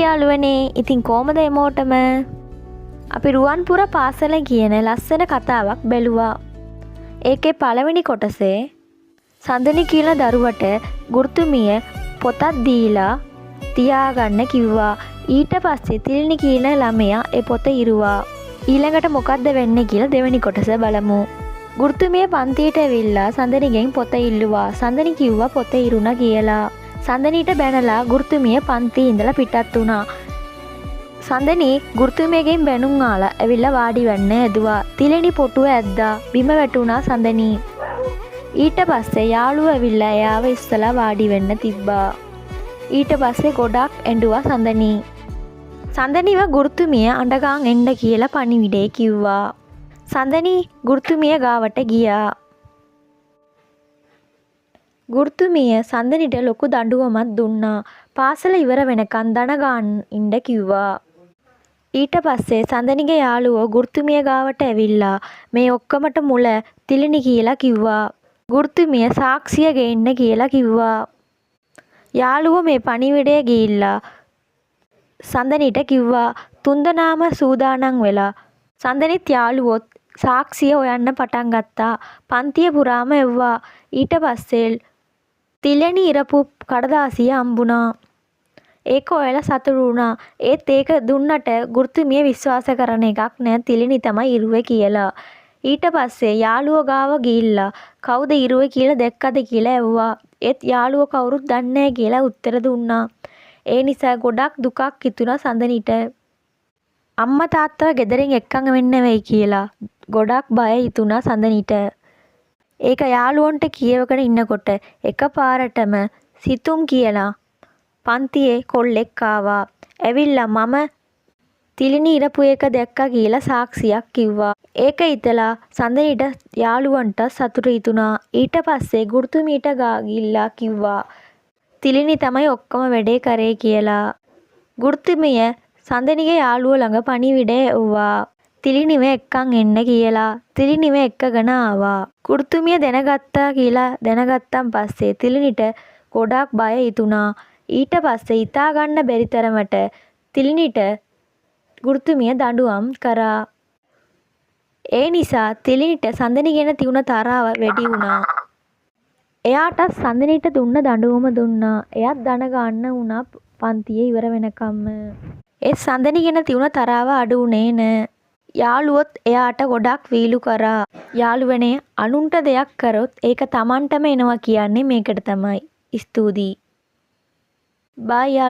යාළුවනේ ඉතින් කොහමද එමෝටම අපි රුවන්පුර පාසල කියන ලස්සන කතාවක් බැලුවා. ඒකේ පළවෙනි කොටසේ සඳනි කියන දරුවට ගුරුතුමිය පොතක් දීලා තියාගන්න කිව්වා. ඊට පස්සේ තිලිනි කියන ළමයා ඒ පොත ඉරුවා. ඊළඟට මොකද්ද වෙන්නේ කියලා දෙවෙනි කොටස බලමු. ගුරුතුමිය පන්තියට ඇවිල්ලා සඳනිගෙන් පොත ඉල්ලුවා. සඳනි කිව්වා පොත ඉරුණා කියලා. සඳනීට බැනලා ගුරුතුමිය පන්තියේ ඉඳලා පිටත් වුණා. සඳනි ගුරුතුමියගෙන් බැනුම් ආලා ඇවිල්ලා වාඩි වෙන්න ඇදුවා. තිලිනි පොටුව ඇද්දා. බිම වැටුණා සඳනි. ඊට පස්සේ යාළුවා ඇවිල්ලා එයාව ඉස්සලා වාඩි වෙන්න තිබ්බා. ඊට පස්සේ ගොඩක් ඇඬුවා සඳනි. සඳනිව ගුරුතුමිය අඬගාන් එන්න කියලා පණිවිඩේ කිව්වා. සඳනි ගුරුතුමිය ගාවට ගියා. ගුරුතුමිය සඳනිට ලොකු දඬුවමක් දුන්නා. පාසල ඉවර වෙනකන් දන ගාන් ඉන්න කිව්වා. ඊට පස්සේ සඳනිගේ යාළුවෝ ගුරුතුමිය ගාවට ඇවිල්ලා මේ ඔක්කොමට මුල තිලිනි කියලා කිව්වා. ගුරුතුමිය සාක්ෂිය ගේන්න කියලා කිව්වා. යාළුවෝ මේ පණිවිඩය ගිහිල්ලා සඳනිට කිව්වා. තුන්දෙනාම සූදානම් වෙලා සඳනිත් යාළුවොත් සාක්ෂිය හොයන්න පටන් ගත්තා. පන්තිය පුරාම එව්වා. ඊට පස්සේ තිලිනි ඉරපු කඩදාසිය හම්බුණා. ඒක ඔයාලා සතුටු වුණා. ඒත් ඒක දුන්නට ගුරුතුමිය විශ්වාස කරන එකක් නෑ තිලිනි තමයි ඉරුවේ කියලා. ඊට පස්සේ යාළුවෝ ගාව ගිහිල්ලා කවුද ඉරුවේ කියලා දැක්කද කියලා ඇහුවා. ඒත් යාළුවෝ කවුරුත් දන්නේ නෑ කියලා උත්තර දුන්නා. ඒ නිසා ගොඩක් දුකක් හිතුණා සඳනිට. අම්මා තාත්තව ගෙදරින් එක්කන් වෙන්න වෙයි කියලා ගොඩක් බය හිතුණා සඳනිට. ඒක යාළුවන්ට කියවගෙන ඉන්නකොට එකපාරටම සිතුම් කියලා පන්තියේ කොල්ලෙක් ආවා. ඇවිල්ලා මම තිලිනි ඉරපු එක දැක්කා කියලා සාක්ෂියක් කිව්වා. ඒක ඉතලා සඳනිට යාළුවන්ට සතුටු හිතුණා. ඊට පස්සේ ගුරුතුමියට ගිහිල්ලා කිව්වා තිලිනි තමයි ඔක්කොම වැඩේ කරේ කියලා. ගුරුතුමිය සඳනිගේ යාළුවෝ ළඟ පණිවිඩය එව්වා. තිලිනිව එක්කන් එන්න කියලා. තිලිනිව එක්කගෙන ආවා. ගුරුතුමිය දැනගත්තා කියලා දැනගත්තන් පස්සේ තිලිනිට ගොඩක් බය හිතුණා. ඊට පස්සේ හිතා ගන්න බැරි තරමට තිලිනිට ගුරුතුමිය දඬුවම් කරා. ඒ නිසා තිලිනිට සඳනි ගැන තියුණ තරහව වැඩි වුණා. එයාට සඳනිට දුන්න දඬුවම දුන්නා. එයාත් දන ගන්න වුණා පන්තියේ ඉවර වෙනකම්ම. ඒ සඳනි ගැන තියුණ තරහව අඩු වුණේ නෑ. යාළුවොත් එයාට ගොඩක් වීලු කරා. යාළුවනේ අනුන්ට දෙයක් කරොත් ඒක Tamanටම එනවා කියන්නේ මේකට තමයි. ස්තුතියි. බයි.